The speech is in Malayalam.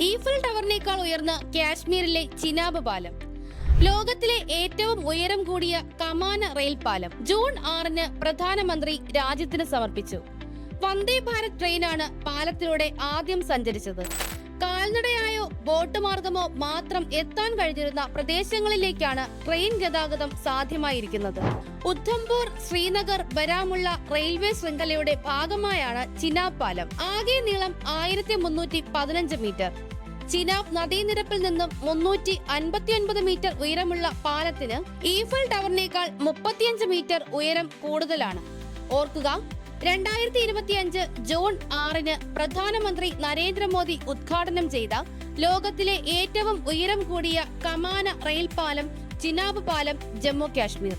ഈഫൽ ടവറിനേക്കാൾ ഉയർന്ന കാശ്മീരിലെ ചിനാബ് പാലം. ലോകത്തിലെ ഏറ്റവും ഉയരം കൂടിയ കമാന റെയിൽ പാലം ജൂൺ 6-ന് പ്രധാനമന്ത്രി രാജ്യത്തിന് സമർപ്പിച്ചു. വന്ദേ ഭാരത് ട്രെയിനാണ് പാലത്തിലൂടെ ആദ്യം സഞ്ചരിച്ചത്. കാൽനടയായോ ബോട്ട് മാർഗമോ മാത്രം എത്താൻ കഴിഞ്ഞിരുന്ന പ്രദേശങ്ങളിലേക്കാണ് ട്രെയിൻ ഗതാഗതം സാധ്യമായിരിക്കുന്നത്. ഉദ്ധംപൂർ, ശ്രീനഗർ, ബരാമുള്ള റെയിൽവേ ശൃംഖലയുടെ ഭാഗമായാണ് ചിനാബ് പാലം. ആകെ നീളം 1315 മീറ്റർ. ചിനാബ് നദീനിരപ്പിൽ നിന്നും 359 മീറ്റർ ഉയരമുള്ള പാലത്തിന് ഈഫൽ ടവറിനേക്കാൾ 35 മീറ്റർ ഉയരം കൂടുതലാണ്. ഓർക്കുക, 2025 ജൂൺ 6-ന് പ്രധാനമന്ത്രി നരേന്ദ്രമോദി ഉദ്ഘാടനം ചെയ്ത ലോകത്തിലെ ഏറ്റവും ഉയരം കൂടിയ കമാന റെയിൽ പാലം ചിനാബ് പാലം, ജമ്മു കാശ്മീർ.